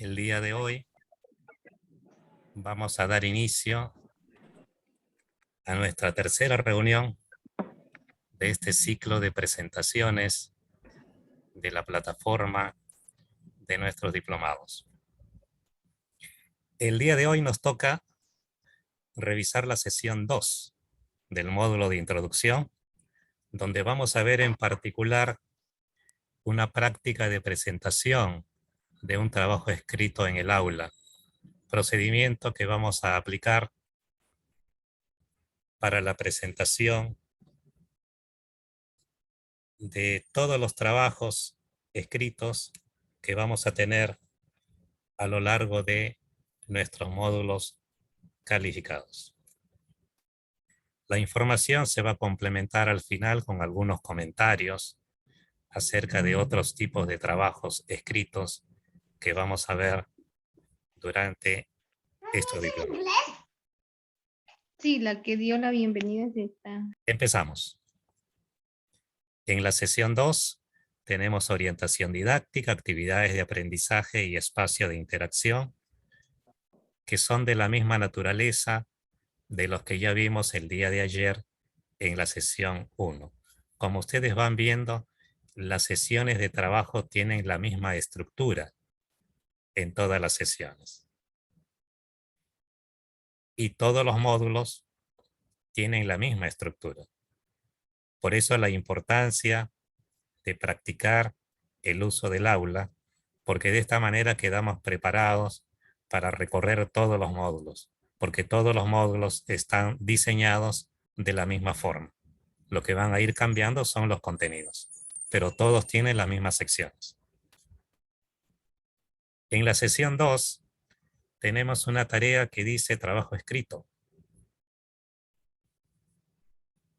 El día de hoy vamos a dar inicio a nuestra tercera reunión de este ciclo de presentaciones de la plataforma de nuestros diplomados. El día de hoy nos toca revisar la sesión 2 del módulo de introducción, donde vamos a ver en particular una práctica de presentación de un trabajo escrito en el aula, procedimiento que vamos a aplicar para la presentación de todos los trabajos escritos que vamos a tener a lo largo de nuestros módulos calificados. La información se va a complementar al final con algunos comentarios acerca de otros tipos de trabajos escritos que vamos a ver durante este diploma. Sí, la que dio la bienvenida es esta. Empezamos. En la sesión 2 tenemos orientación didáctica, actividades de aprendizaje y espacio de interacción, que son de la misma naturaleza de los que ya vimos el día de ayer en la sesión 1. Como ustedes van viendo, las sesiones de trabajo tienen la misma estructura en todas las sesiones. Y todos los módulos tienen la misma estructura. Por eso la importancia de practicar el uso del aula, porque de esta manera quedamos preparados para recorrer todos los módulos, porque todos los módulos están diseñados de la misma forma. Lo que van a ir cambiando son los contenidos, pero todos tienen las mismas secciones. En la sesión 2 tenemos una tarea que dice trabajo escrito.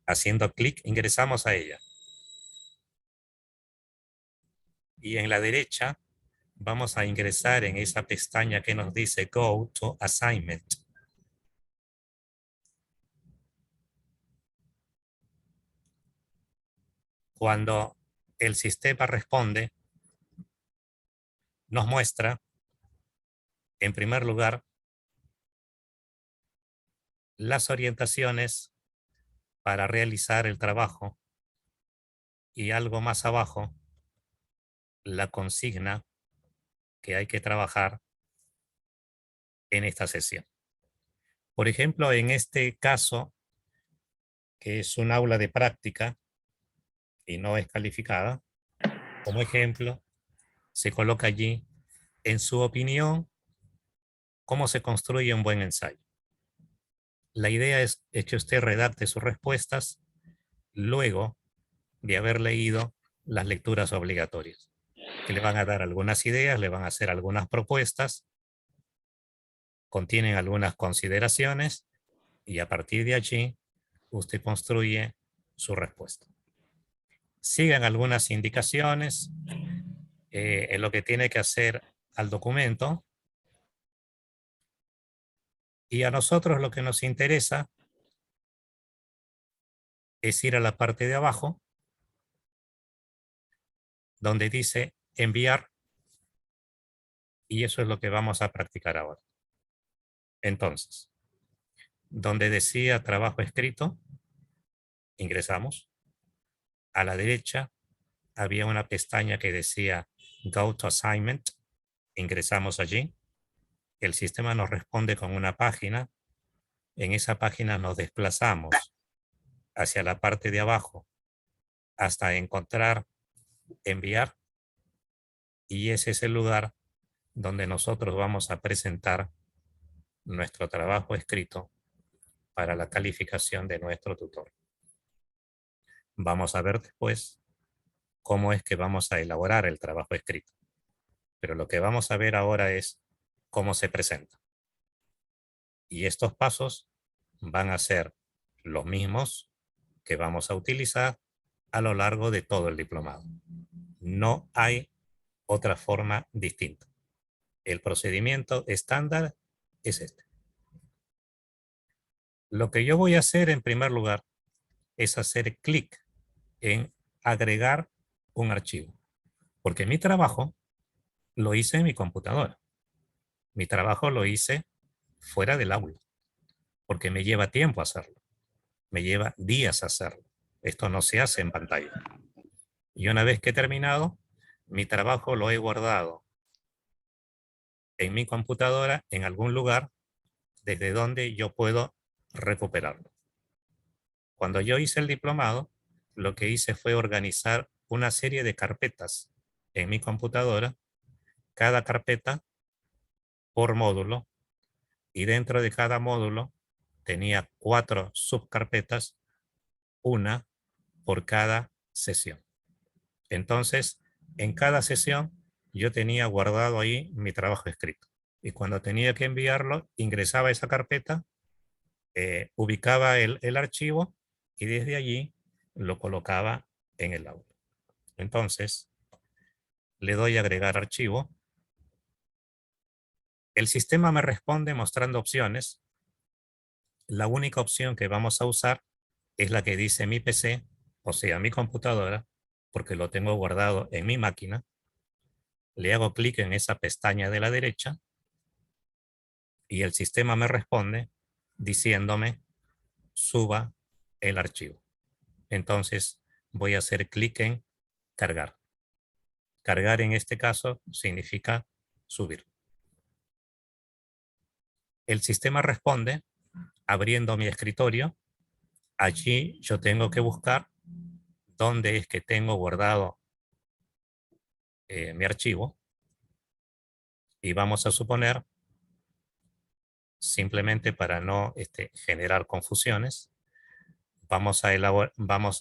Haciendo clic ingresamos a ella. Y en la derecha vamos a ingresar en esa pestaña que nos dice Go to Assignment. Cuando el sistema responde, nos muestra, en primer lugar, las orientaciones para realizar el trabajo y algo más abajo, la consigna que hay que trabajar en esta sesión. Por ejemplo, en este caso, que es un aula de práctica y no es calificada, como ejemplo, se coloca allí, en su opinión, cómo se construye un buen ensayo. La idea es que usted redacte sus respuestas luego de haber leído las lecturas obligatorias, que le van a dar algunas ideas, le van a hacer algunas propuestas, contienen algunas consideraciones y a partir de allí usted construye su respuesta. Sigan algunas indicaciones en lo que tiene que hacer al documento y a nosotros lo que nos interesa es ir a la parte de abajo donde dice enviar y eso es lo que vamos a practicar ahora. Entonces, donde decía trabajo escrito, ingresamos. A la derecha había una pestaña que decía Go to Assignment, ingresamos allí. El sistema nos responde con una página. En esa página nos desplazamos hacia la parte de abajo hasta encontrar enviar y ese es el lugar donde nosotros vamos a presentar nuestro trabajo escrito para la calificación de nuestro tutor. Vamos a ver después cómo es que vamos a elaborar el trabajo escrito. Pero lo que vamos a ver ahora es cómo se presenta. Y estos pasos van a ser los mismos que vamos a utilizar a lo largo de todo el diplomado. No hay otra forma distinta. El procedimiento estándar es este. Lo que yo voy a hacer en primer lugar es hacer clic en agregar un archivo, porque mi trabajo lo hice en mi computadora. Mi trabajo lo hice fuera del aula, porque me lleva tiempo hacerlo. Me lleva días hacerlo. Esto no se hace en pantalla. Y una vez que he terminado, mi trabajo lo he guardado en mi computadora en algún lugar desde donde yo puedo recuperarlo. Cuando yo hice el diplomado, lo que hice fue organizar una serie de carpetas en mi computadora, cada carpeta por módulo, y dentro de cada módulo tenía 4 subcarpetas, una por cada sesión. Entonces, en cada sesión yo tenía guardado ahí mi trabajo escrito. Y cuando tenía que enviarlo, ingresaba a esa carpeta, ubicaba el archivo y desde allí lo colocaba en el aula. Entonces, le doy a agregar archivo. El sistema me responde mostrando opciones. La única opción que vamos a usar es la que dice mi PC, o sea, mi computadora, porque lo tengo guardado en mi máquina. Le hago clic en esa pestaña de la derecha y el sistema me responde diciéndome suba el archivo. Entonces voy a hacer clic en cargar. Cargar en este caso significa subir. El sistema responde abriendo mi escritorio. Allí yo tengo que buscar dónde es que tengo guardado mi archivo. Y vamos a suponer, simplemente para no generar confusiones, vamos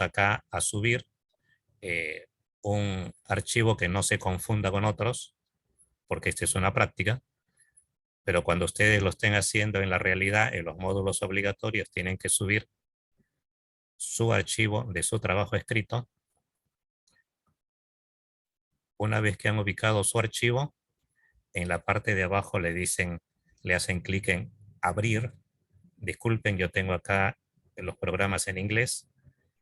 acá a subir un archivo que no se confunda con otros, porque esta es una práctica, pero cuando ustedes lo estén haciendo en la realidad, en los módulos obligatorios, tienen que subir su archivo de su trabajo escrito. Una vez que han ubicado su archivo, en la parte de abajo le hacen clic en abrir. Disculpen, yo tengo acá los programas en inglés,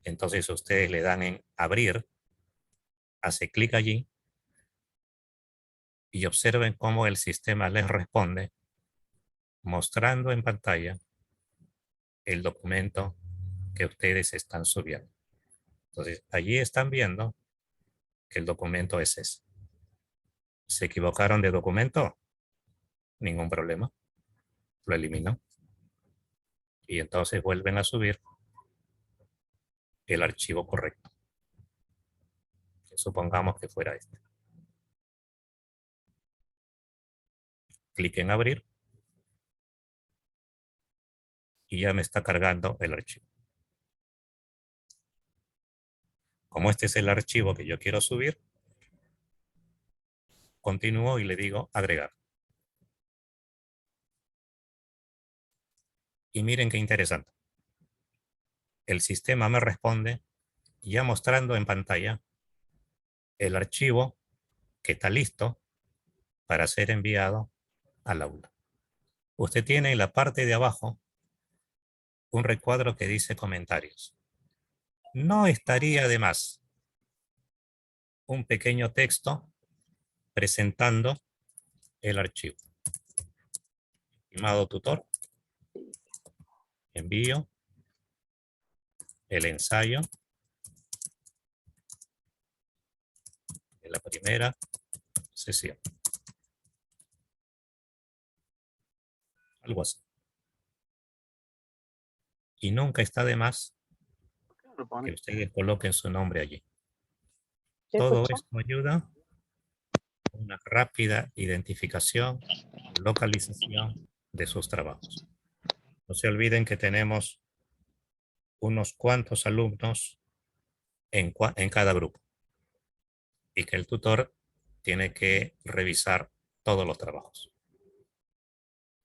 entonces ustedes le dan en abrir, hace clic allí y observen cómo el sistema les responde mostrando en pantalla el documento que ustedes están subiendo. Entonces, allí están viendo que el documento es ese. ¿Se equivocaron de documento? Ningún problema. Lo elimino. Y entonces vuelven a subir el archivo correcto. Supongamos que fuera este. Clic en abrir y ya me está cargando el archivo. Como este es el archivo que yo quiero subir, continúo y le digo agregar. Y miren qué interesante. El sistema me responde ya mostrando en pantalla el archivo que está listo para ser enviado al aula. Usted tiene en la parte de abajo un recuadro que dice comentarios. No estaría de más un pequeño texto presentando el archivo. Estimado tutor, envío el ensayo de la primera sesión. Algo así. Y nunca está de más que ustedes coloquen su nombre allí. Todo esto ayuda a una rápida identificación, localización de sus trabajos. No se olviden que tenemos unos cuantos alumnos en cada grupo y que el tutor tiene que revisar todos los trabajos.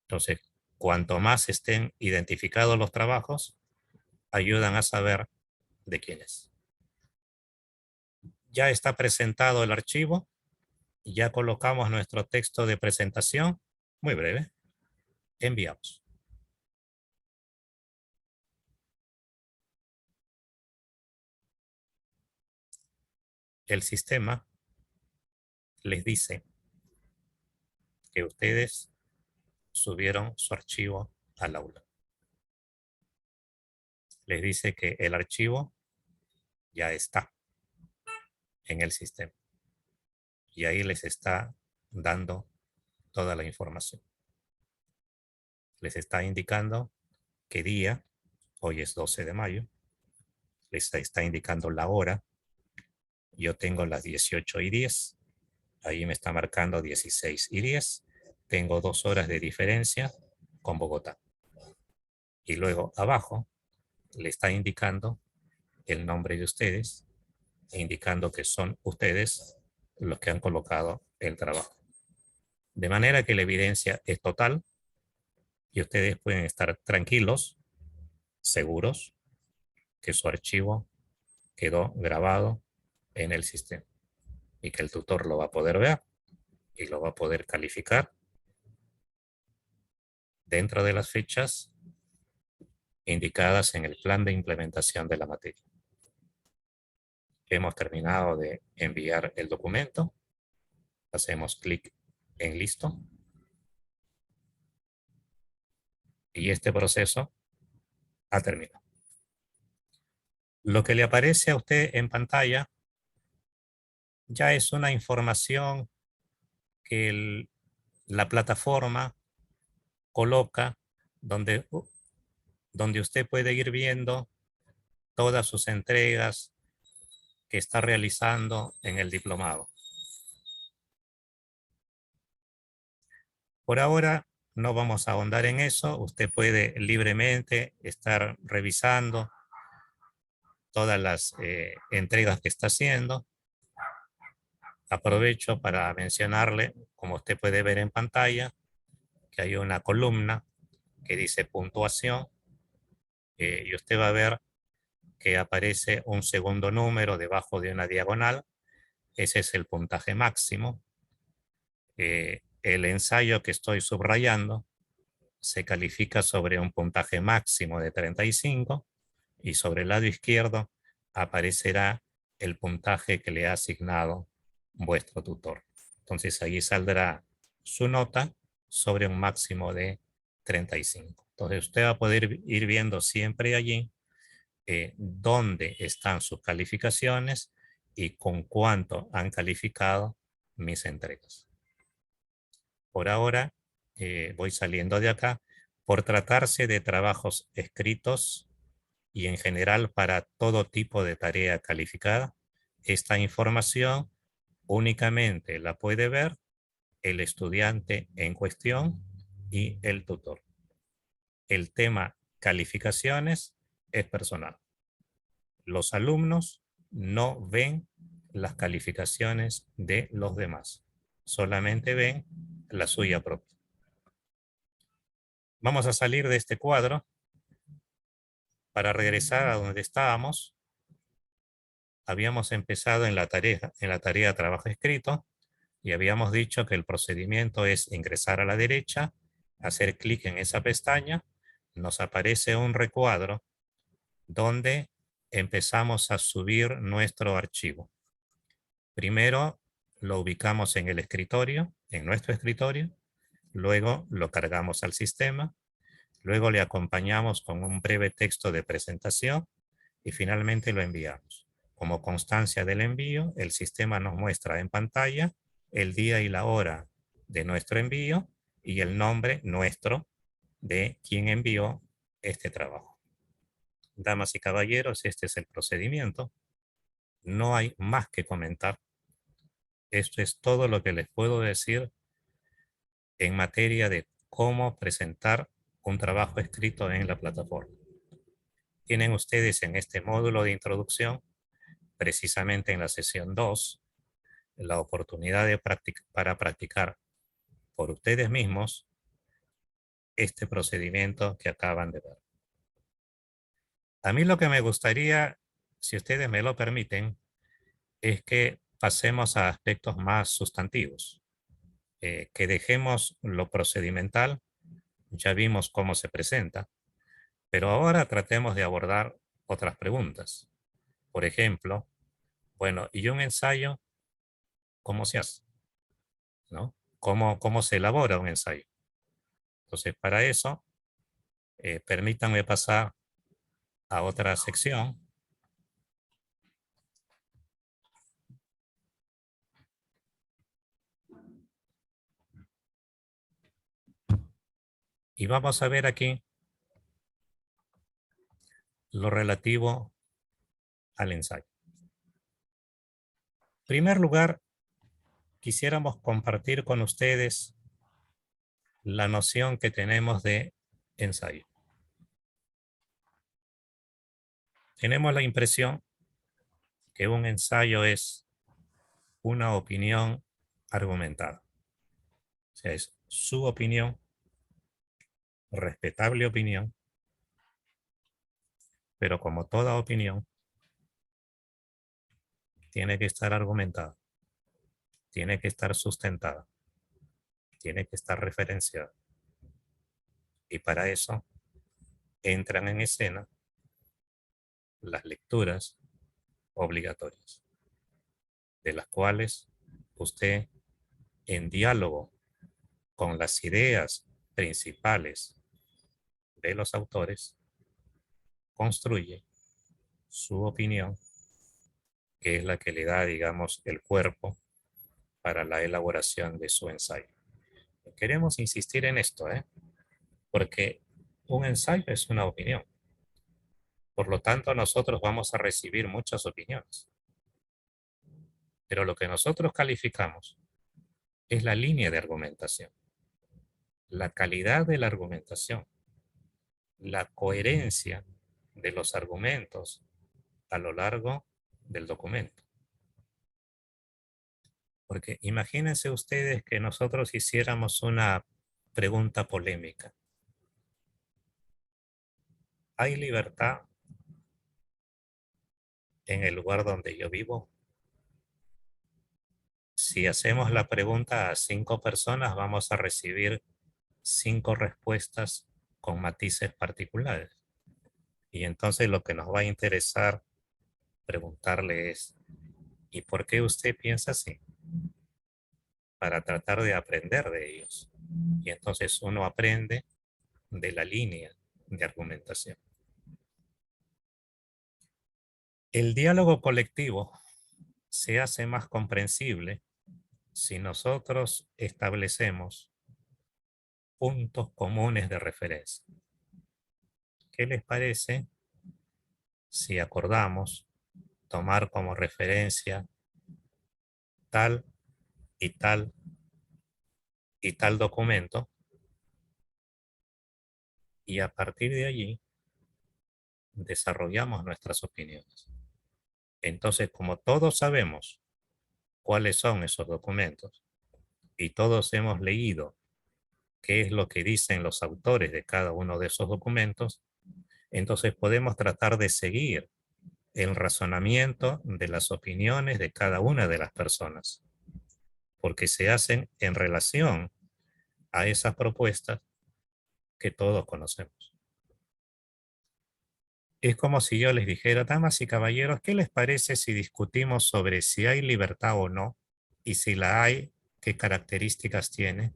Entonces, cuanto más estén identificados los trabajos, ayudan a saber de quién es. Ya está presentado el archivo, ya colocamos nuestro texto de presentación, muy breve, enviamos. El sistema les dice que ustedes subieron su archivo al aula. Les dice que el archivo ya está en el sistema. Y ahí les está dando toda la información. Les está indicando qué día, hoy es 12 de mayo, les está indicando la hora. Yo tengo las 18:10, ahí me está marcando 16:10. Tengo 2 horas de diferencia con Bogotá. Y luego abajo le está indicando el nombre de ustedes, indicando que son ustedes los que han colocado el trabajo. De manera que la evidencia es total y ustedes pueden estar tranquilos, seguros, que su archivo quedó grabado en el sistema y que el tutor lo va a poder ver y lo va a poder calificar dentro de las fechas indicadas en el plan de implementación de la materia. Hemos terminado de enviar el documento. Hacemos clic en listo. Y este proceso ha terminado. Lo que le aparece a usted en pantalla ya es una información que la plataforma coloca donde usted puede ir viendo todas sus entregas que está realizando en el diplomado. Por ahora no vamos a ahondar en eso. Usted puede libremente estar revisando todas las entregas que está haciendo. Aprovecho para mencionarle, como usted puede ver en pantalla, que hay una columna que dice puntuación y usted va a ver que aparece un segundo número debajo de una diagonal. Ese es el puntaje máximo. El ensayo que estoy subrayando se califica sobre un puntaje máximo de 35 y sobre el lado izquierdo aparecerá el puntaje que le ha asignado vuestro tutor. Entonces ahí saldrá su nota sobre un máximo de 35. Entonces usted va a poder ir viendo siempre allí dónde están sus calificaciones y con cuánto han calificado mis entregas. Por ahora voy saliendo de acá. Por tratarse de trabajos escritos y en general para todo tipo de tarea calificada, esta información únicamente la puede ver el estudiante en cuestión y el tutor. El tema calificaciones es personal. Los alumnos no ven las calificaciones de los demás, solamente ven la suya propia. Vamos a salir de este cuadro para regresar a donde estábamos. Habíamos empezado en la tarea trabajo escrito y habíamos dicho que el procedimiento es ingresar a la derecha, hacer clic en esa pestaña, nos aparece un recuadro donde empezamos a subir nuestro archivo. Primero lo ubicamos en el escritorio, en nuestro escritorio, luego lo cargamos al sistema, luego le acompañamos con un breve texto de presentación y finalmente lo enviamos. Como constancia del envío, el sistema nos muestra en pantalla el día y la hora de nuestro envío y el nombre nuestro de quien envió este trabajo. Damas y caballeros, este es el procedimiento. No hay más que comentar. Esto es todo lo que les puedo decir en materia de cómo presentar un trabajo escrito en la plataforma. Tienen ustedes en este módulo de introducción, precisamente en la sesión 2, la oportunidad para practicar por ustedes mismos este procedimiento que acaban de ver. A mí lo que me gustaría, si ustedes me lo permiten, es que pasemos a aspectos más sustantivos, que dejemos lo procedimental, ya vimos cómo se presenta, pero ahora tratemos de abordar otras preguntas. Por ejemplo, bueno, ¿y un ensayo cómo se hace? ¿No? ¿Cómo se elabora un ensayo? Entonces, para eso, permítanme pasar a otra sección. Y vamos a ver aquí lo relativo al ensayo. En primer lugar, quisiéramos compartir con ustedes la noción que tenemos de ensayo. Tenemos la impresión que un ensayo es una opinión argumentada. O sea, es su opinión, respetable opinión, pero como toda opinión, tiene que estar argumentada, tiene que estar sustentada, tiene que estar referenciada. Y para eso entran en escena las lecturas obligatorias, de las cuales usted, en diálogo con las ideas principales de los autores, construye su opinión, que es la que le da, digamos, el cuerpo para la elaboración de su ensayo. Queremos insistir en esto, porque un ensayo es una opinión. Por lo tanto, nosotros vamos a recibir muchas opiniones. Pero lo que nosotros calificamos es la línea de argumentación, la calidad de la argumentación, la coherencia de los argumentos a lo largo del documento. Porque imagínense ustedes que nosotros hiciéramos una pregunta polémica. ¿Hay libertad en el lugar donde yo vivo? Si hacemos la pregunta a 5 personas, vamos a recibir 5 respuestas con matices particulares. Y entonces lo que nos va a interesar preguntarle es, ¿y por qué usted piensa así? Para tratar de aprender de ellos. Y entonces uno aprende de la línea de argumentación. El diálogo colectivo se hace más comprensible si nosotros establecemos puntos comunes de referencia. ¿Qué les parece si acordamos tomar como referencia tal y tal y tal documento y a partir de allí desarrollamos nuestras opiniones? Entonces, como todos sabemos cuáles son esos documentos y todos hemos leído qué es lo que dicen los autores de cada uno de esos documentos, entonces podemos tratar de seguir el razonamiento de las opiniones de cada una de las personas, porque se hacen en relación a esas propuestas que todos conocemos. Es como si yo les dijera, damas y caballeros, ¿qué les parece si discutimos sobre si hay libertad o no? Y si la hay, ¿qué características tiene?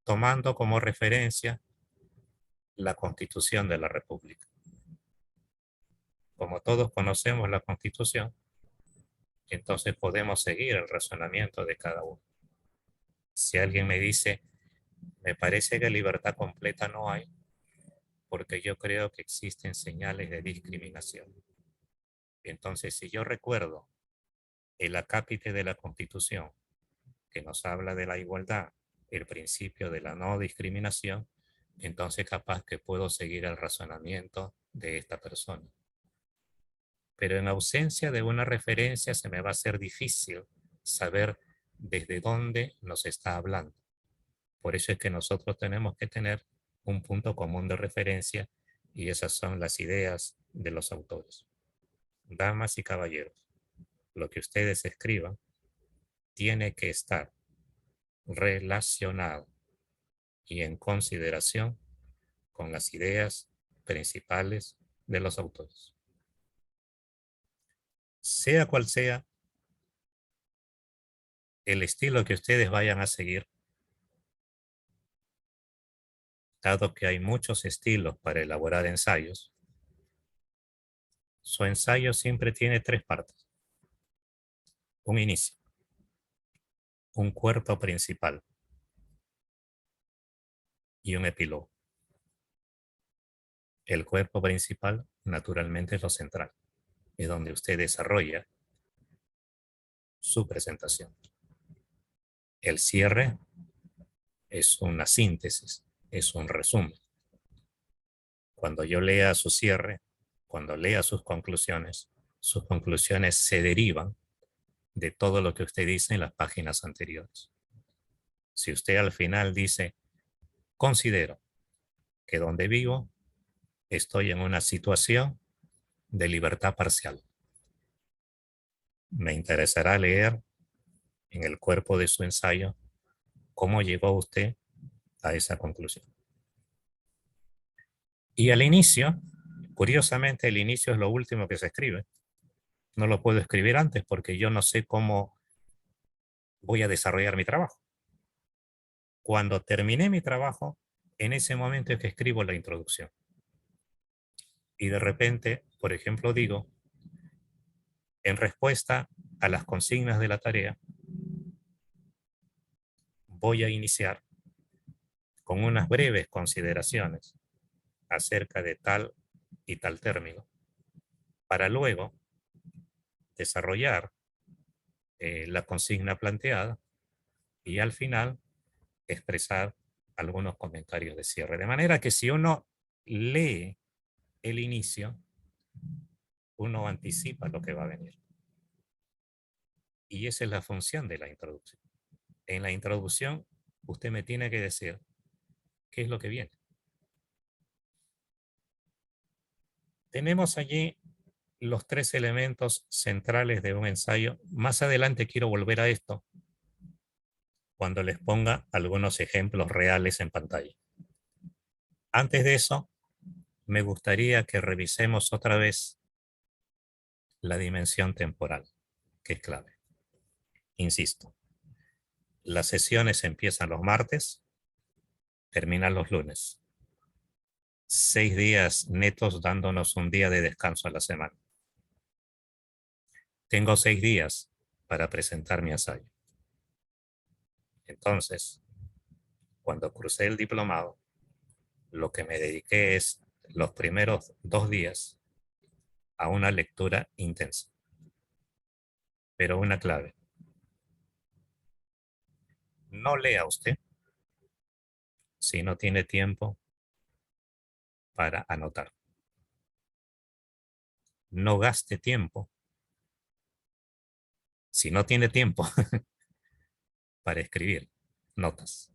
Tomando como referencia la Constitución de la República. Como todos conocemos la Constitución, entonces podemos seguir el razonamiento de cada uno. Si alguien me dice, me parece que libertad completa no hay, porque yo creo que existen señales de discriminación. Entonces, si yo recuerdo el acápite de la Constitución, que nos habla de la igualdad, el principio de la no discriminación, entonces capaz que puedo seguir el razonamiento de esta persona. Pero en ausencia de una referencia se me va a hacer difícil saber desde dónde nos está hablando. Por eso es que nosotros tenemos que tener un punto común de referencia y esas son las ideas de los autores. Damas y caballeros, lo que ustedes escriban tiene que estar relacionado y en consideración con las ideas principales de los autores. Sea cual sea el estilo que ustedes vayan a seguir, dado que hay muchos estilos para elaborar ensayos, su ensayo siempre tiene tres partes. Un inicio, un cuerpo principal y un epílogo. El cuerpo principal, naturalmente, es lo central, es donde usted desarrolla su presentación. El cierre es una síntesis, es un resumen. Cuando yo lea su cierre, cuando lea sus conclusiones se derivan de todo lo que usted dice en las páginas anteriores. Si usted al final dice, considero que donde vivo estoy en una situación de libertad parcial, me interesará leer en el cuerpo de su ensayo cómo llegó usted a esa conclusión. Y al inicio, curiosamente, el inicio es lo último que se escribe. No lo puedo escribir antes porque yo no sé cómo voy a desarrollar mi trabajo. Cuando terminé mi trabajo, en ese momento es que escribo la introducción. Y de repente, por ejemplo, digo, en respuesta a las consignas de la tarea, voy a iniciar con unas breves consideraciones acerca de tal y tal término, para luego desarrollar la consigna planteada y al final expresar algunos comentarios de cierre. De manera que si uno lee el inicio, uno anticipa lo que va a venir. Y esa es la función de la introducción. En la introducción, usted me tiene que decir qué es lo que viene. Tenemos allí los tres elementos centrales de un ensayo. Más adelante quiero volver a esto cuando les ponga algunos ejemplos reales en pantalla. Antes de eso, me gustaría que revisemos otra vez la dimensión temporal, que es clave. Insisto, las sesiones empiezan los martes, terminan los lunes. 6 días netos dándonos un día de descanso a la semana. Tengo 6 días para presentar mi ensayo. Entonces, cuando crucé el diplomado, lo que me dediqué es los primeros 2 días a una lectura intensa. Pero una clave. No lea usted si no tiene tiempo para anotar. No gaste tiempo si no tiene tiempo para escribir notas.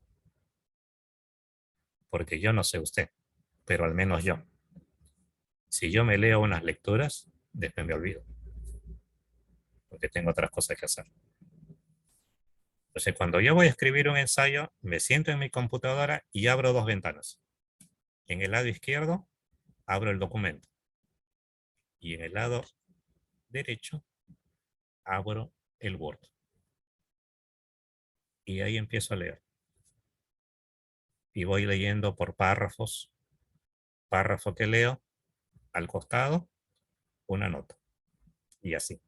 Porque yo no sé usted, pero al menos yo. Si yo me leo unas lecturas, después me olvido. Porque tengo otras cosas que hacer. Entonces, cuando yo voy a escribir un ensayo, me siento en mi computadora y abro dos ventanas. En el lado izquierdo, abro el documento. Y en el lado derecho, abro el Word. Y ahí empiezo a leer. Y voy leyendo por párrafos. Párrafo que leo, al costado, una nota. Y así.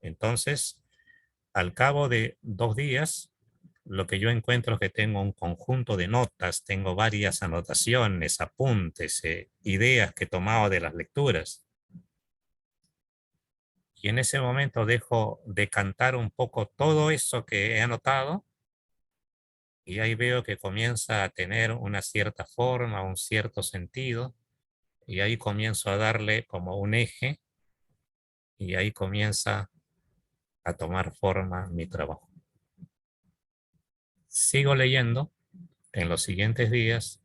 Entonces, al cabo de 2 días, lo que yo encuentro es que tengo un conjunto de notas, tengo varias anotaciones, apuntes, ideas que he tomado de las lecturas. Y en ese momento dejo decantar un poco todo eso que he anotado y ahí veo que comienza a tener una cierta forma, un cierto sentido, y ahí comienzo a darle como un eje y ahí comienza a tomar forma mi trabajo. Sigo leyendo en los siguientes días,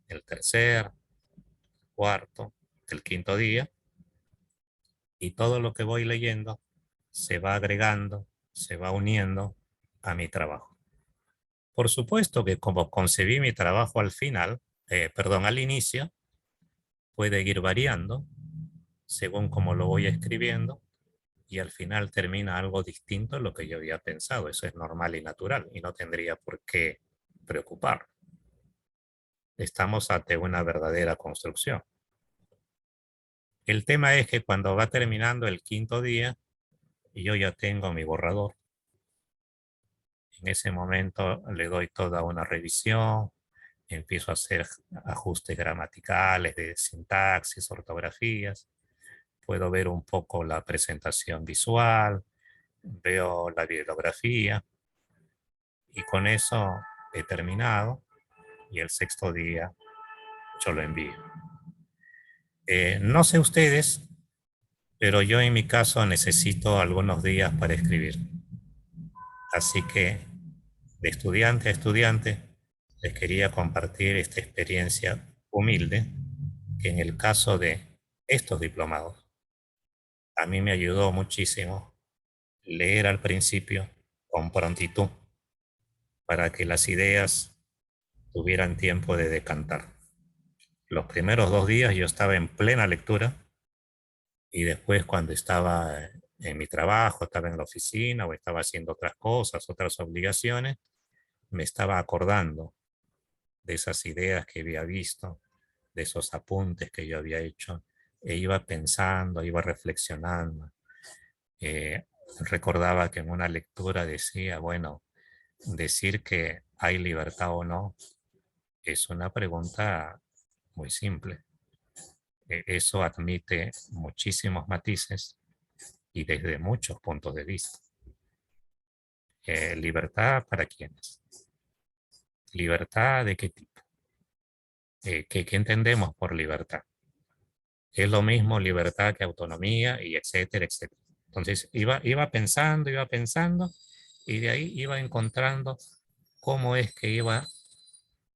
el tercer, cuarto, el quinto día, y todo lo que voy leyendo se va agregando, se va uniendo a mi trabajo. Por supuesto que como concebí mi trabajo al inicio, puede ir variando según como lo voy escribiendo y al final termina algo distinto a lo que yo había pensado. Eso es normal y natural y no tendría por qué preocupar. estamos ante una verdadera construcción. El tema es que cuando va terminando el quinto día, yo ya tengo mi borrador. En ese momento le doy toda una revisión, empiezo a hacer ajustes gramaticales, de sintaxis, ortografías, puedo ver un poco la presentación visual, veo la bibliografía y con eso he terminado y el sexto día yo lo envío. No sé ustedes, pero yo en mi caso necesito algunos días para escribir. Así que de estudiante a estudiante les quería compartir esta experiencia humilde que en el caso de estos diplomados a mí me ayudó muchísimo leer al principio con prontitud para que las ideas tuvieran tiempo de decantar. Los primeros 2 días yo estaba en plena lectura y después cuando estaba en mi trabajo, estaba en la oficina o estaba haciendo otras cosas, otras obligaciones, me estaba acordando de esas ideas que había visto, de esos apuntes que yo había hecho, e iba pensando, iba reflexionando. Eh, Recordaba que en una lectura decía, bueno, decir que hay libertad o no es una pregunta muy simple. Eso admite muchísimos matices y desde muchos puntos de vista. ¿Libertad para quiénes? ¿Libertad de qué tipo? ¿Qué entendemos por libertad? Es lo mismo libertad que autonomía y etcétera, etcétera. Entonces iba pensando y de ahí iba encontrando cómo es que iba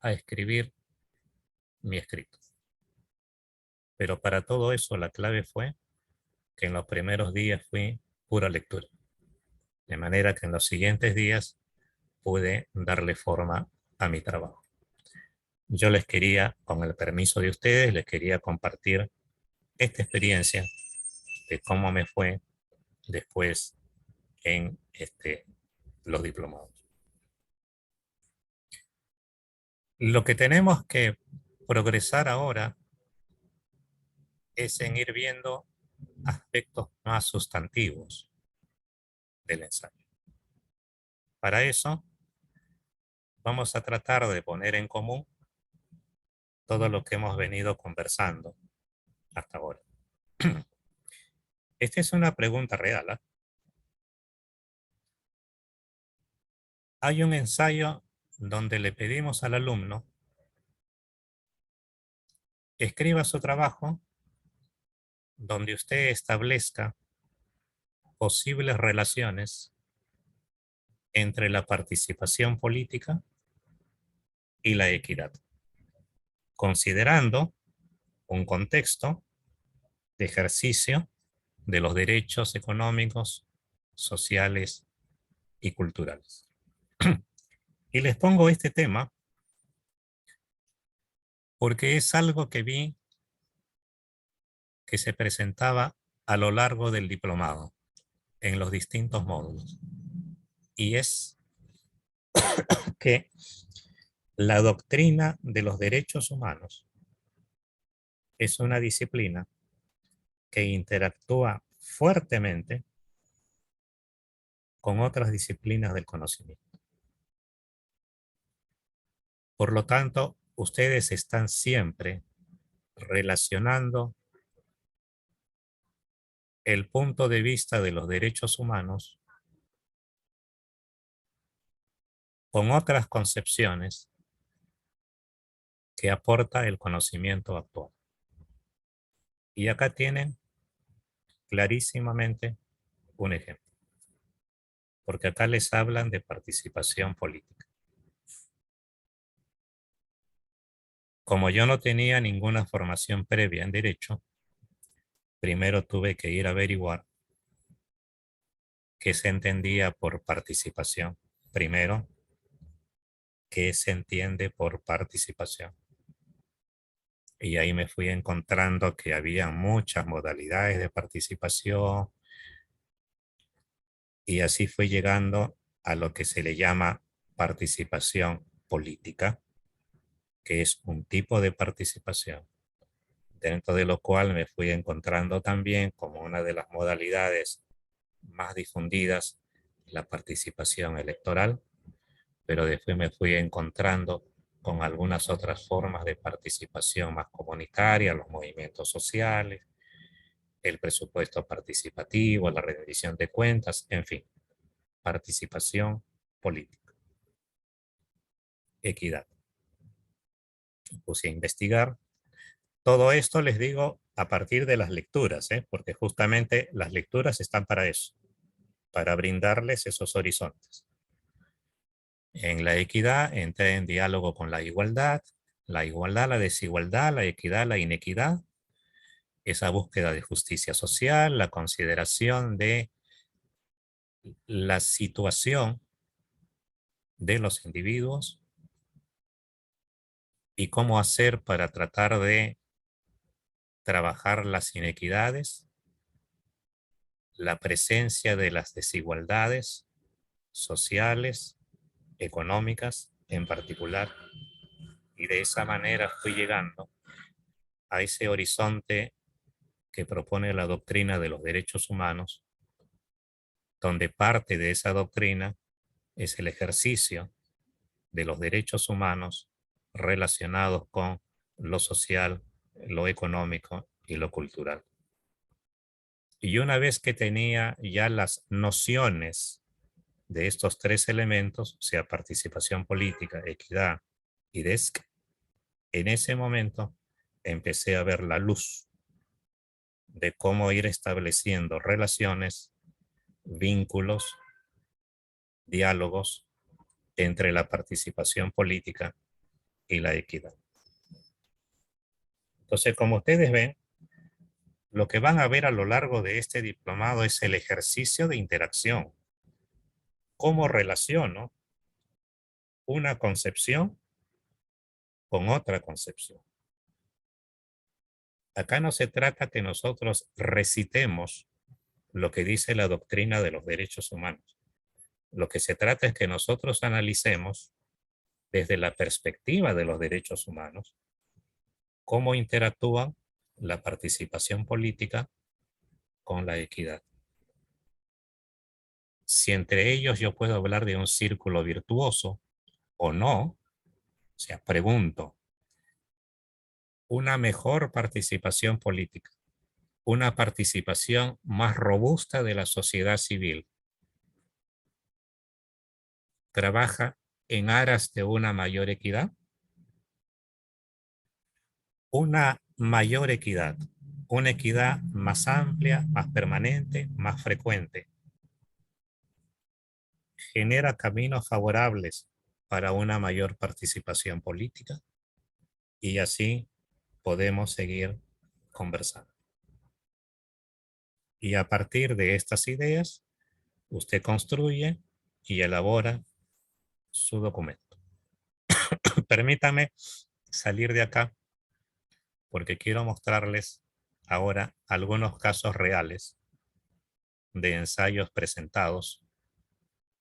a escribir mi escrito. Pero para todo eso la clave fue que en los primeros días fui pura lectura. De manera que en los siguientes días pude darle forma a mi trabajo. Yo les quería, con el permiso de ustedes, les quería compartir esta experiencia de cómo me fue después en los diplomados. Lo que tenemos que progresar ahora es en ir viendo aspectos más sustantivos del ensayo. Para eso, vamos a tratar de poner en común todo lo que hemos venido conversando hasta ahora. Esta es una pregunta real, ¿eh? Hay un ensayo donde le pedimos al alumno escriba su trabajo donde usted establezca posibles relaciones entre la participación política y la equidad, considerando un contexto de ejercicio de los derechos económicos, sociales y culturales. Y les pongo este tema porque es algo que vi que se presentaba a lo largo del diplomado en los distintos módulos. Y es que la doctrina de los derechos humanos es una disciplina que interactúa fuertemente con otras disciplinas del conocimiento. Por lo tanto, ustedes están siempre relacionando el punto de vista de los derechos humanos con otras concepciones que aporta el conocimiento actual. Y acá tienen clarísimamente un ejemplo, porque acá les hablan de participación política. Como yo no tenía ninguna formación previa en derecho, primero tuve que ir a averiguar qué se entendía por participación. Primero, qué se entiende por participación. Y ahí me fui encontrando que había muchas modalidades de participación y así fui llegando a lo que se le llama participación política. que es un tipo de participación, dentro de lo cual me fui encontrando también como una de las modalidades más difundidas la participación electoral, pero después me fui encontrando con algunas otras formas de participación más comunitaria, los movimientos sociales, el presupuesto participativo, la rendición de cuentas, en fin, participación política, equidad. Me puse a investigar. Todo esto les digo a partir de las lecturas, porque justamente las lecturas están para eso, para brindarles esos horizontes. En la equidad entré en diálogo con la igualdad, la desigualdad, la equidad, la inequidad, esa búsqueda de justicia social, la consideración de la situación de los individuos y cómo hacer para tratar de trabajar las inequidades, la presencia de las desigualdades sociales, económicas en particular, y de esa manera fui llegando a ese horizonte que propone la doctrina de los derechos humanos, donde parte de esa doctrina es el ejercicio de los derechos humanos relacionados con lo social, lo económico y lo cultural. Y una vez que tenía ya las nociones de estos tres elementos, o sea, participación política, equidad y DESC, en ese momento empecé a ver la luz de cómo ir estableciendo relaciones, vínculos, diálogos entre la participación política y la equidad. Entonces, como ustedes ven, lo que van a ver a lo largo de este diplomado es el ejercicio de interacción. ¿Cómo relaciono una concepción con otra concepción? Acá no se trata que nosotros recitemos lo que dice la doctrina de los derechos humanos. Lo que se trata es que nosotros analicemos desde la perspectiva de los derechos humanos cómo interactúan la participación política con la equidad. Si entre ellos yo puedo hablar de un círculo virtuoso o no, o sea, pregunto, una mejor participación política, una participación más robusta de la sociedad civil, trabaja en aras de una mayor equidad. Una mayor equidad, una equidad más amplia, más permanente, más frecuente, genera caminos favorables para una mayor participación política y así podemos seguir conversando. Y a partir de estas ideas, usted construye y elabora su documento. Permítame salir de acá porque quiero mostrarles ahora algunos casos reales de ensayos presentados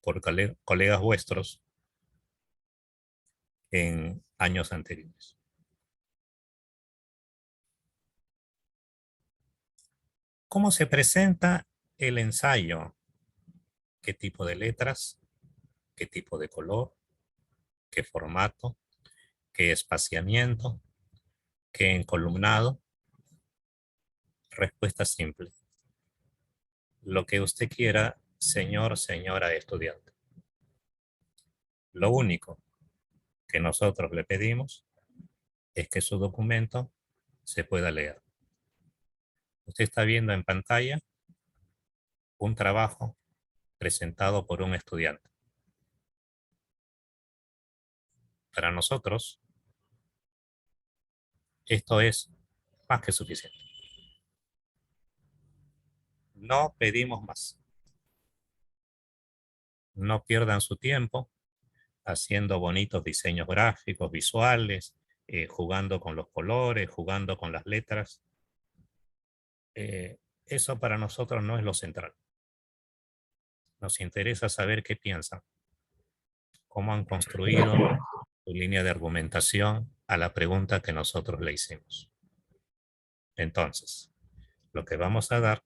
por colegas vuestros en años anteriores. ¿Cómo se presenta el ensayo? ¿Qué tipo de letras? ¿Qué tipo de color? ¿Qué formato? ¿Qué espaciamiento? ¿Qué encolumnado? Respuesta simple. Lo que usted quiera, señor, señora estudiante. Lo único que nosotros le pedimos es que su documento se pueda leer. Usted está viendo en pantalla un trabajo presentado por un estudiante. Para nosotros, esto es más que suficiente. No pedimos más. No pierdan su tiempo haciendo bonitos diseños gráficos, visuales, jugando con los colores, jugando con las letras. Eso para nosotros no es lo central. Nos interesa saber qué piensan, cómo han construido su línea de argumentación a la pregunta que nosotros le hicimos. Entonces, lo que vamos a dar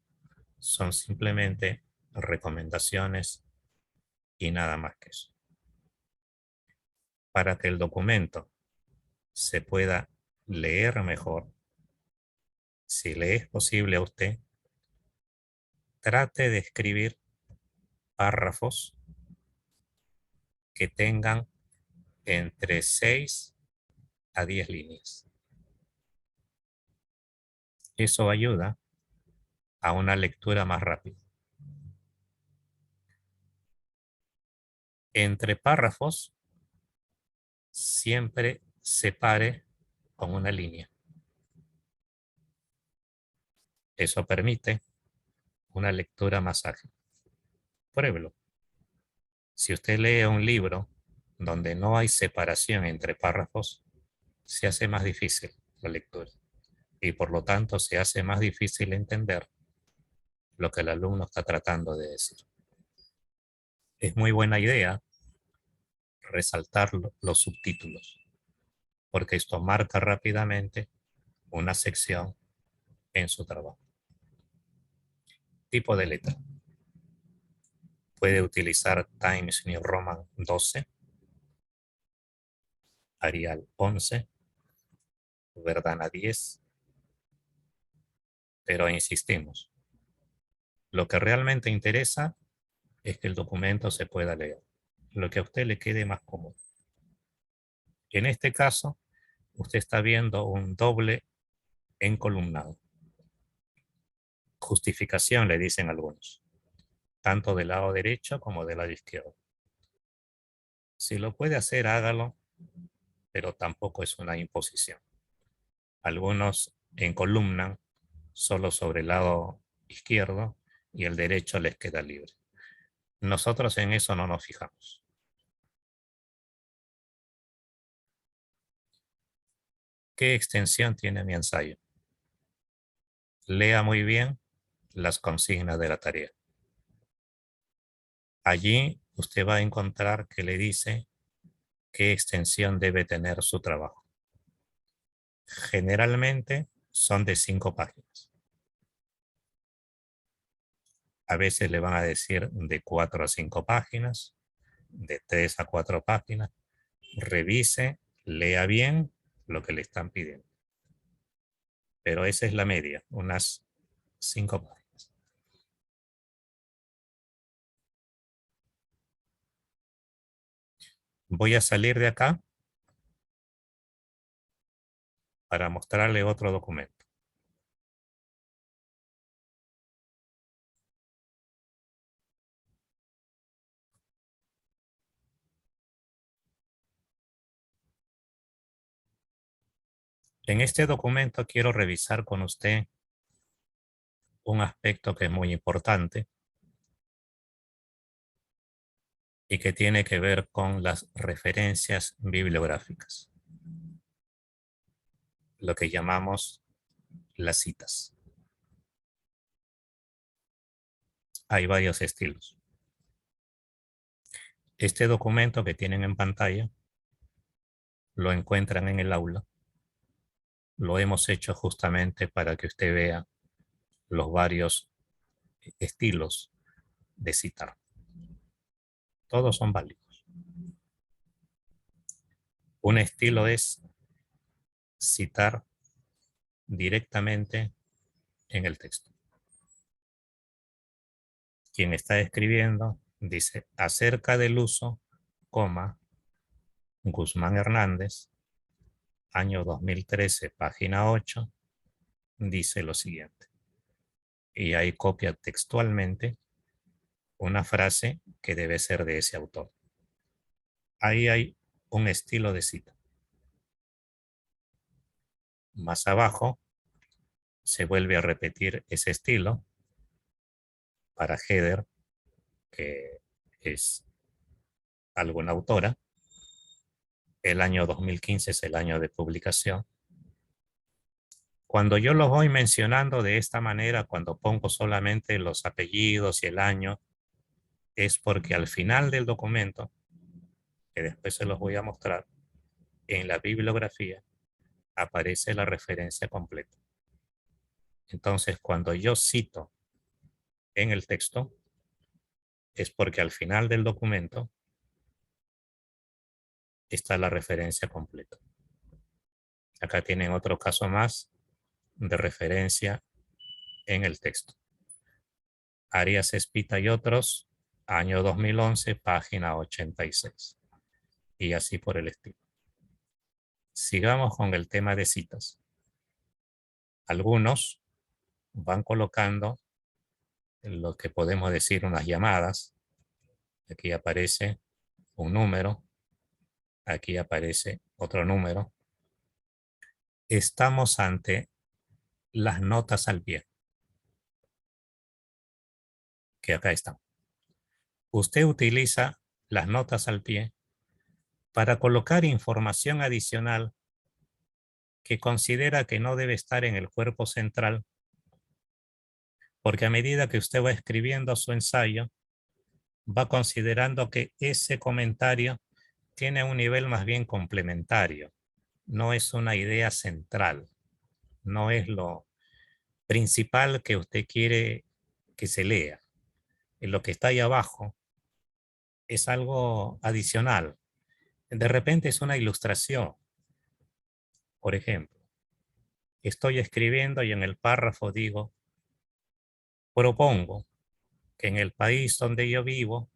son simplemente recomendaciones y nada más que eso. Para que el documento se pueda leer mejor, si le es posible a usted, trate de escribir párrafos que tengan entre 6 a 10 líneas. Eso ayuda a una lectura más rápida. Entre párrafos, siempre separe con una línea. Eso permite una lectura más ágil. Pruébelo. Si usted lee un libro donde no hay separación entre párrafos, se hace más difícil la lectura y por lo tanto se hace más difícil entender lo que el alumno está tratando de decir. Es muy buena idea resaltar los subtítulos, porque esto marca rápidamente una sección en su trabajo. Tipo de letra. Puede utilizar Times New Roman 12, Arial 11, Verdana 10, pero insistimos, lo que realmente interesa es que el documento se pueda leer, lo que a usted le quede más cómodo. En este caso, usted está viendo un doble encolumnado. Justificación, le dicen algunos, tanto del lado derecho como del lado izquierdo. Si lo puede hacer, hágalo, pero tampoco es una imposición. Algunos encolumnan solo sobre el lado izquierdo y el derecho les queda libre. Nosotros en eso no nos fijamos. ¿Qué extensión tiene mi ensayo? Lea muy bien las consignas de la tarea. Allí usted va a encontrar que le dice qué extensión debe tener su trabajo. Generalmente son de 5 páginas. A veces le van a decir de 4 a 5 páginas, de 3 a 4 páginas. Revise, lea bien lo que le están pidiendo. Pero esa es la media, unas 5 páginas. Voy a salir de acá para mostrarle otro documento. En este documento quiero revisar con usted un aspecto que es muy importante y que tiene que ver con las referencias bibliográficas, lo que llamamos las citas. Hay varios estilos. Este documento que tienen en pantalla lo encuentran en el aula. Lo hemos hecho justamente para que usted vea los varios estilos de citar. Todos son válidos. Un estilo es citar directamente en el texto. Quien está escribiendo dice acerca del uso, coma, Guzmán Hernández, año 2013, página 8, dice lo siguiente. Y ahí copia textualmente una frase que debe ser de ese autor. Ahí hay un estilo de cita. Más abajo se vuelve a repetir ese estilo para header, que es alguna autora. El año 2015 es el año de publicación. Cuando yo los voy mencionando de esta manera, cuando pongo solamente los apellidos y el año, es porque al final del documento, que después se los voy a mostrar, en la bibliografía, aparece la referencia completa. Entonces, cuando yo cito en el texto, es porque al final del documento está la referencia completa. Acá tienen otro caso más de referencia en el texto. Arias Espita y otros, año 2011, página 86. Y así por el estilo. Sigamos con el tema de citas. Algunos van colocando lo que podemos decir unas llamadas. Aquí aparece un número, aquí aparece otro número. Estamos ante las notas al pie, que acá están. Usted utiliza las notas al pie para colocar información adicional que considera que no debe estar en el cuerpo central, porque a medida que usted va escribiendo su ensayo, va considerando que ese comentario tiene un nivel más bien complementario, no es una idea central, no es lo principal que usted quiere que se lea. Lo que está ahí abajo es algo adicional. De repente es una ilustración. Por ejemplo, estoy escribiendo y en el párrafo digo, propongo que en el país donde yo vivo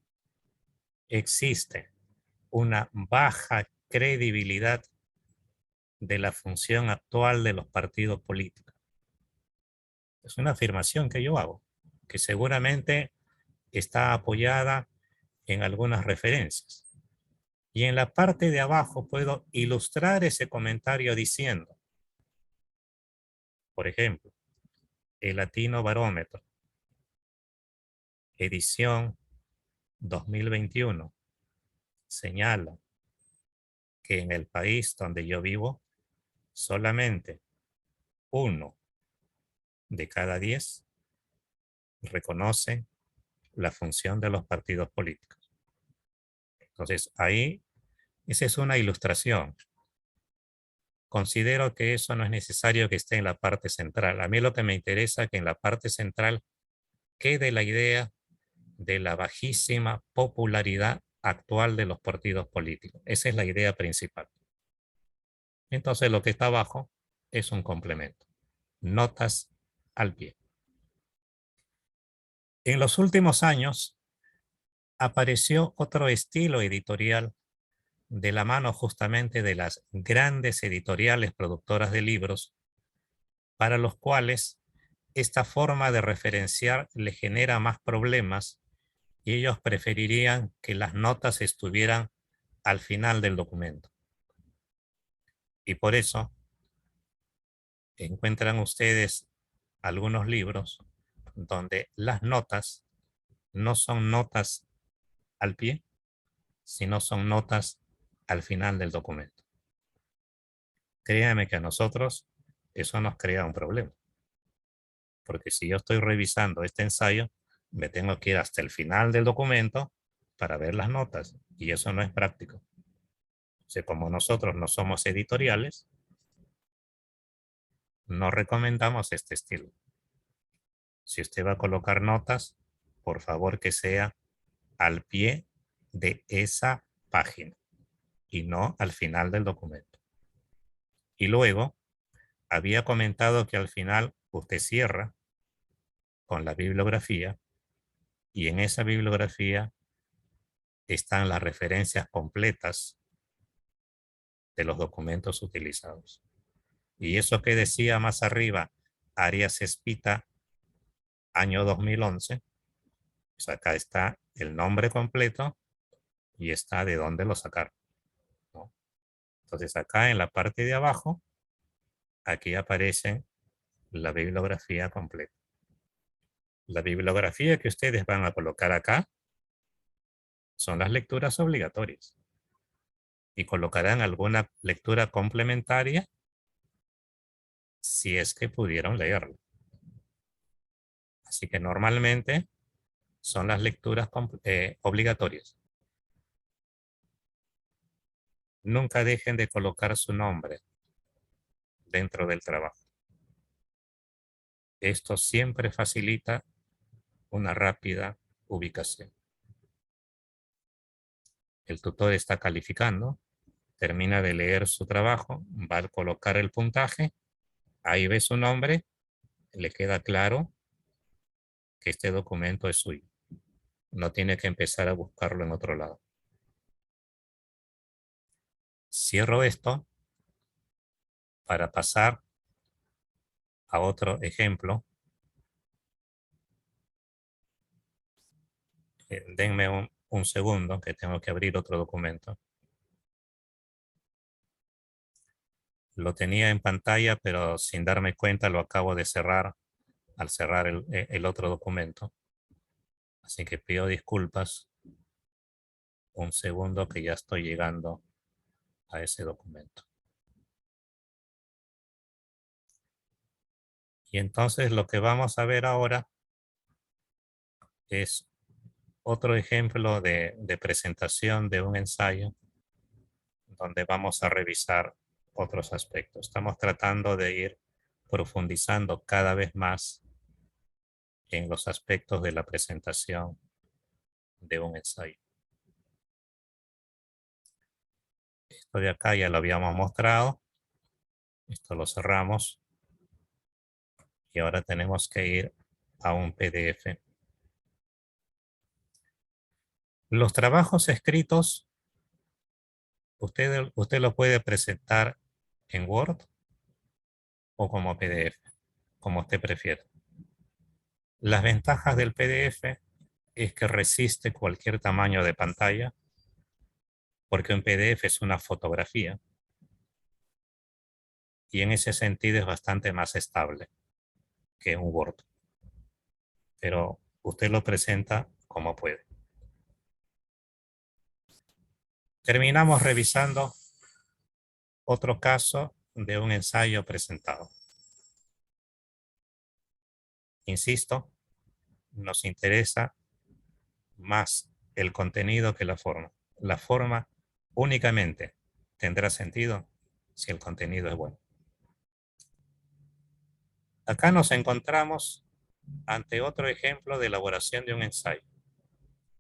existe una baja credibilidad de la función actual de los partidos políticos. Es una afirmación que yo hago, que seguramente está apoyada en algunas referencias. Y en la parte de abajo puedo ilustrar ese comentario diciendo, por ejemplo, el Latino Barómetro, edición 2021, señala que en el país donde yo vivo, solamente 1 de cada 10 reconoce la función de los partidos políticos. Entonces, ahí, esa es una ilustración. Considero que eso no es necesario que esté en la parte central. A mí lo que me interesa es que en la parte central quede la idea de la bajísima popularidad actual de los partidos políticos. Esa es la idea principal. Entonces, lo que está abajo es un complemento. Notas al pie. En los últimos años apareció otro estilo editorial de la mano justamente de las grandes editoriales productoras de libros, para los cuales esta forma de referenciar le genera más problemas y ellos preferirían que las notas estuvieran al final del documento. Y por eso encuentran ustedes algunos libros donde las notas no son notas al pie, sino son notas al final del documento. Créanme que a nosotros eso nos crea un problema, porque si yo estoy revisando este ensayo, me tengo que ir hasta el final del documento para ver las notas, y eso no es práctico. O sea, como nosotros no somos editoriales, no recomendamos este estilo. Si usted va a colocar notas, por favor que sea al pie de esa página y no al final del documento. Y luego, había comentado que al final usted cierra con la bibliografía y en esa bibliografía están las referencias completas de los documentos utilizados. Y eso que decía más arriba, Arias Espita, año 2011, pues acá está el nombre completo y está de dónde lo sacaron, ¿no? Entonces acá en la parte de abajo, aquí aparece la bibliografía completa. La bibliografía que ustedes van a colocar acá son las lecturas obligatorias y colocarán alguna lectura complementaria si es que pudieron leerlo. Así que normalmente son las lecturas obligatorias. Nunca dejen de colocar su nombre dentro del trabajo. Esto siempre facilita una rápida ubicación. El tutor está calificando, termina de leer su trabajo, va a colocar el puntaje, ahí ve su nombre, le queda claro que este documento es suyo. No tiene que empezar a buscarlo en otro lado. Cierro esto para pasar a otro ejemplo. Denme un segundo que tengo que abrir otro documento. Lo tenía en pantalla, pero sin darme cuenta lo acabo de cerrar al cerrar el otro documento. Así que pido disculpas. Un segundo que ya estoy llegando a ese documento. Y entonces lo que vamos a ver ahora es otro ejemplo de presentación de un ensayo donde vamos a revisar otros aspectos. Estamos tratando de ir profundizando cada vez más en los aspectos de la presentación de un ensayo. Esto de acá ya lo habíamos mostrado. Esto lo cerramos. Y ahora tenemos que ir a un PDF. Los trabajos escritos, usted lo puede presentar en Word o como PDF, como usted prefiera. Las ventajas del PDF es que resiste cualquier tamaño de pantalla, porque un PDF es una fotografía y en ese sentido es bastante más estable que un Word. Pero usted lo presenta como puede. Terminamos revisando otro caso de un ensayo presentado. Insisto, nos interesa más el contenido que la forma. La forma únicamente tendrá sentido si el contenido es bueno. Acá nos encontramos ante otro ejemplo de elaboración de un ensayo,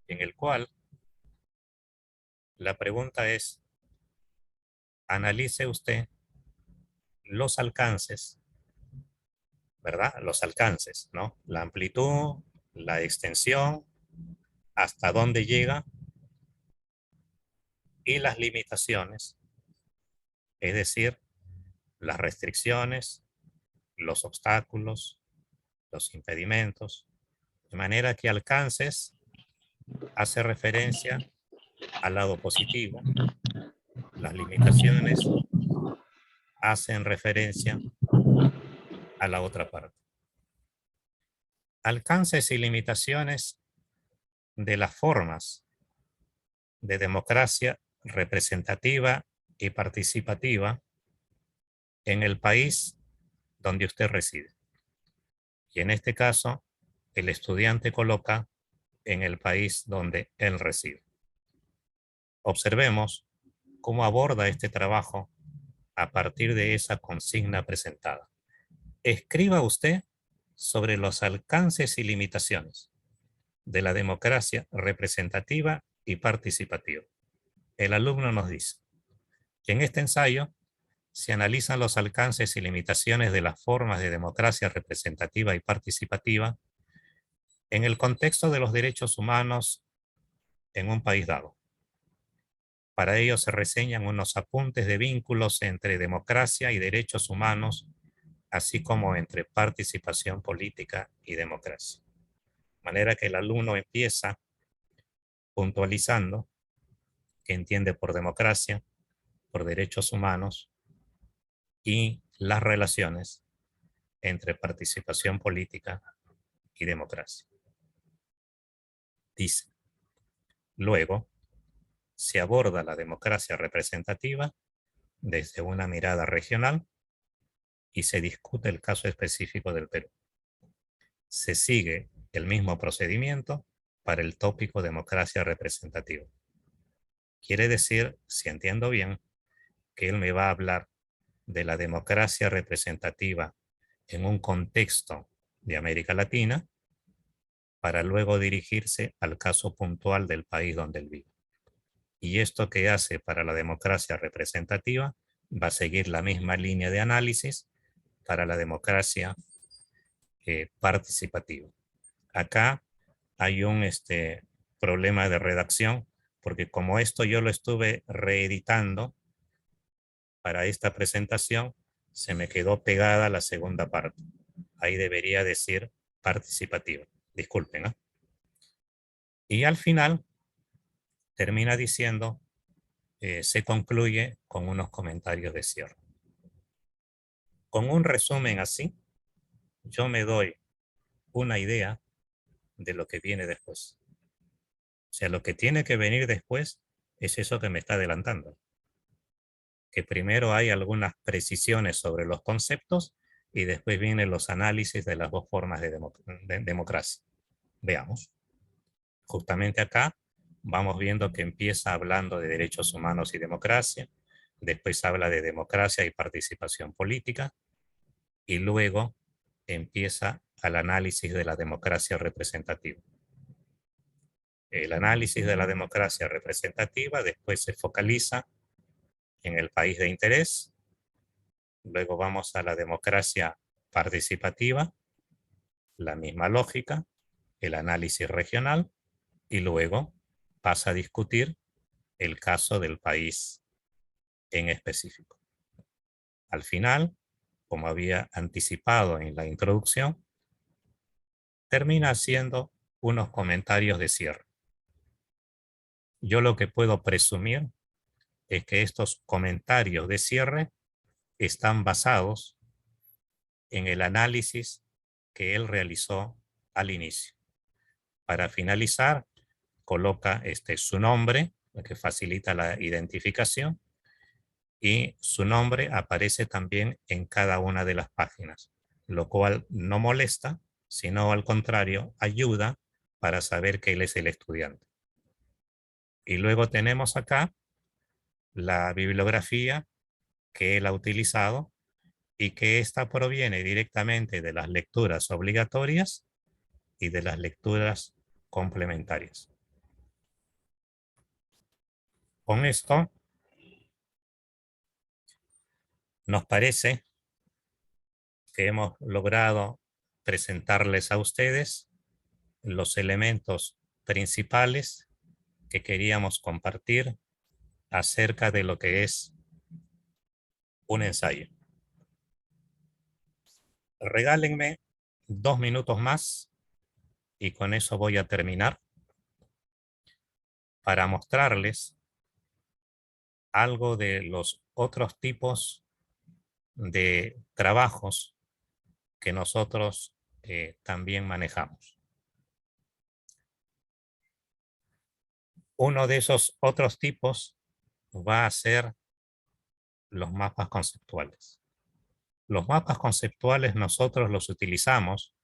en el cual la pregunta es, analice usted los alcances, ¿verdad? Los alcances, ¿no? La amplitud, la extensión, hasta dónde llega y las limitaciones, es decir, las restricciones, los obstáculos, los impedimentos, de manera que alcances hace referencia al lado positivo, las limitaciones hacen referencia a la otra parte. Alcances y limitaciones de las formas de democracia representativa y participativa en el país donde usted reside. Y en este caso, el estudiante coloca en el país donde él reside. Observemos cómo aborda este trabajo a partir de esa consigna presentada. Escriba usted sobre los alcances y limitaciones de la democracia representativa y participativa. El alumno nos dice que en este ensayo se analizan los alcances y limitaciones de las formas de democracia representativa y participativa en el contexto de los derechos humanos en un país dado. Para ello se reseñan unos apuntes de vínculos entre democracia y derechos humanos, así como entre participación política y democracia. De manera que el alumno empieza puntualizando que entiende por democracia, por derechos humanos y las relaciones entre participación política y democracia. Dice, luego se aborda la democracia representativa desde una mirada regional y se discute el caso específico del Perú. Se sigue el mismo procedimiento para el tópico democracia representativa. Quiere decir, si entiendo bien, que él me va a hablar de la democracia representativa en un contexto de América Latina, para luego dirigirse al caso puntual del país donde él vive. Y esto que hace para la democracia representativa va a seguir la misma línea de análisis para la democracia participativa. Acá hay un problema de redacción, porque como esto yo lo estuve reeditando para esta presentación, se me quedó pegada la segunda parte. Ahí debería decir participativa. Disculpen, ¿eh? Y al final termina diciendo, se concluye con unos comentarios de cierre. Con un resumen así, yo me doy una idea de lo que viene después. O sea, lo que tiene que venir después es eso que me está adelantando. Que primero hay algunas precisiones sobre los conceptos y después vienen los análisis de las dos formas de democracia. Veamos. Justamente acá vamos viendo que empieza hablando de derechos humanos y democracia, después habla de democracia y participación política, y luego empieza al análisis de la democracia representativa. El análisis de la democracia representativa después se focaliza en el país de interés, luego vamos a la democracia participativa, la misma lógica, el análisis regional, y luego pasa a discutir el caso del país en específico. Al final, como había anticipado en la introducción, termina haciendo unos comentarios de cierre. Yo lo que puedo presumir es que estos comentarios de cierre están basados en el análisis que él realizó al inicio. Para finalizar, coloca su nombre, lo que facilita la identificación, y su nombre aparece también en cada una de las páginas, lo cual no molesta, sino al contrario, ayuda para saber que él es el estudiante. Y luego tenemos acá la bibliografía que él ha utilizado y que esta proviene directamente de las lecturas obligatorias y de las lecturas complementarias. Con esto, nos parece que hemos logrado presentarles a ustedes los elementos principales que queríamos compartir acerca de lo que es un ensayo. Regálenme 2 minutos más y con eso voy a terminar para mostrarles algo de los otros tipos de trabajos que nosotros también manejamos. Uno de esos otros tipos va a ser los mapas conceptuales. Los mapas conceptuales nosotros los utilizamos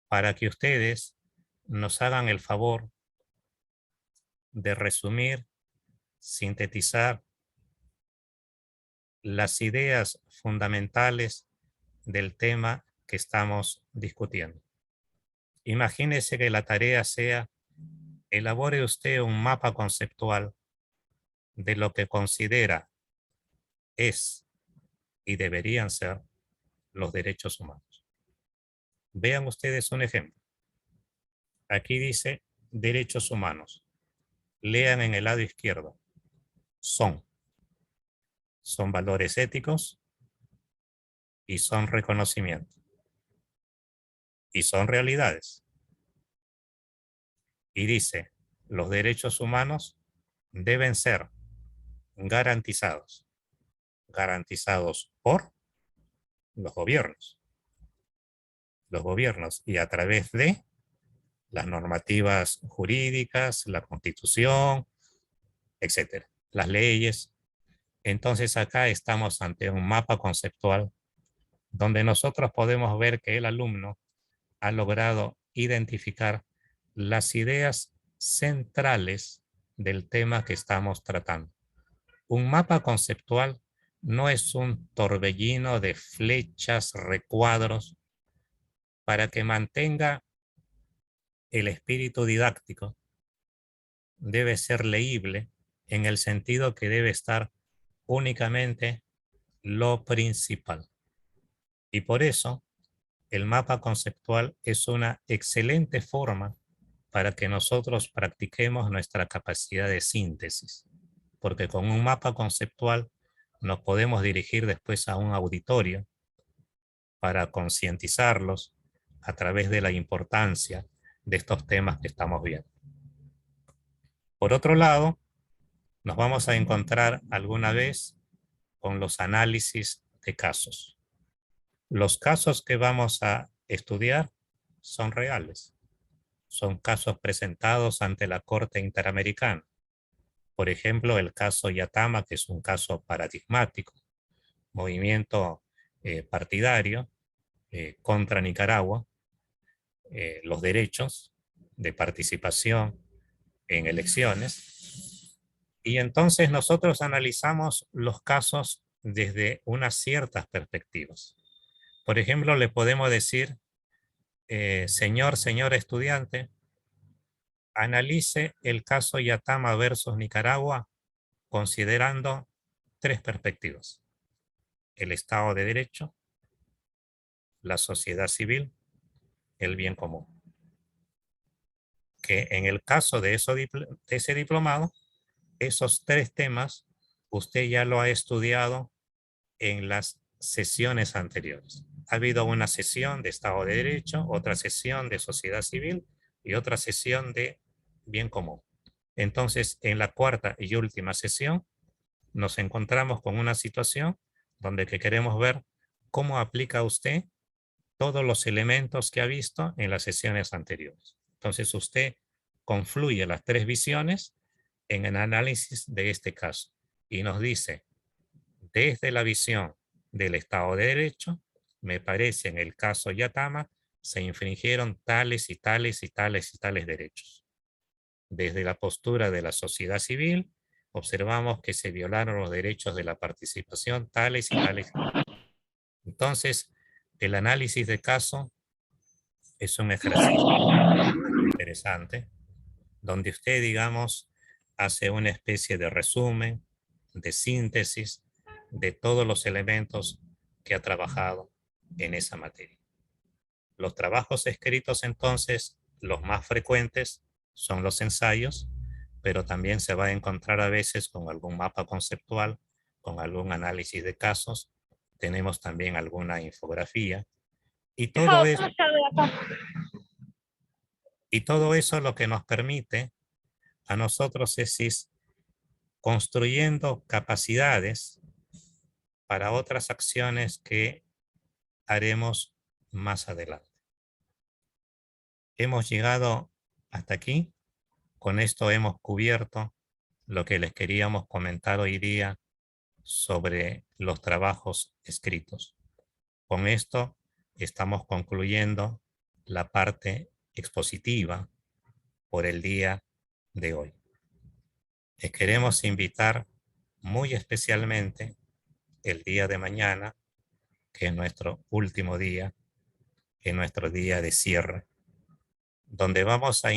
para que ustedes nos hagan el favor de resumir, sintetizar las ideas fundamentales del tema que estamos discutiendo. Imagínese que la tarea sea: elabore usted un mapa conceptual de lo que considera es y deberían ser los derechos humanos. Vean ustedes un ejemplo. Aquí dice derechos humanos. Lean en el lado izquierdo. Son valores éticos y son reconocimiento. Y son realidades. Y dice, los derechos humanos deben ser garantizados. Garantizados por los gobiernos. Los gobiernos y a través de las normativas jurídicas, la Constitución, etcétera, las leyes. Entonces acá estamos ante un mapa conceptual donde nosotros podemos ver que el alumno ha logrado identificar las ideas centrales del tema que estamos tratando. Un mapa conceptual no es un torbellino de flechas, recuadros, para que mantenga el espíritu didáctico. Debe ser leíble en el sentido que debe estar únicamente lo principal. Y por eso el mapa conceptual es una excelente forma para que nosotros practiquemos nuestra capacidad de síntesis, porque con un mapa conceptual nos podemos dirigir después a un auditorio para concientizarlos a través de la importancia de estos temas que estamos viendo. Por otro lado, nos vamos a encontrar alguna vez con los análisis de casos. Los casos que vamos a estudiar son reales. Son casos presentados ante la Corte Interamericana. Por ejemplo, el caso Yatama, que es un caso paradigmático, movimiento partidario contra Nicaragua, los derechos de participación en elecciones. Y entonces nosotros analizamos los casos desde unas ciertas perspectivas. Por ejemplo, le podemos decir, señor estudiante, analice el caso Yatama versus Nicaragua considerando tres perspectivas: el Estado de Derecho, la sociedad civil, el bien común. Que en el caso de ese diplomado, esos tres temas usted ya lo ha estudiado en las sesiones anteriores. Ha habido una sesión de Estado de Derecho, otra sesión de sociedad civil y otra sesión de bien común. Entonces, en la cuarta y última sesión, nos encontramos con una situación donde que queremos ver cómo aplica usted todos los elementos que ha visto en las sesiones anteriores. Entonces, usted confluye las tres visiones en el análisis de este caso y nos dice, desde la visión del Estado de Derecho, me parece en el caso Yatama, se infringieron tales y tales y tales y tales derechos. Desde la postura de la sociedad civil, observamos que se violaron los derechos de la participación tales y tales. Entonces, el análisis de caso es un ejercicio interesante, donde usted, digamos, hace una especie de resumen, de síntesis de todos los elementos que ha trabajado en esa materia. Los trabajos escritos, entonces, los más frecuentes son los ensayos, pero también se va a encontrar a veces con algún mapa conceptual, con algún análisis de casos. Tenemos también alguna infografía. Y todo eso lo que nos permite a nosotros es ir construyendo capacidades para otras acciones que haremos más adelante. Hemos llegado hasta aquí. Con esto hemos cubierto lo que les queríamos comentar hoy día sobre los trabajos escritos. Con esto estamos concluyendo la parte expositiva por el día de hoy. Les queremos invitar muy especialmente el día de mañana, que es nuestro último día, que es nuestro día de cierre, donde vamos a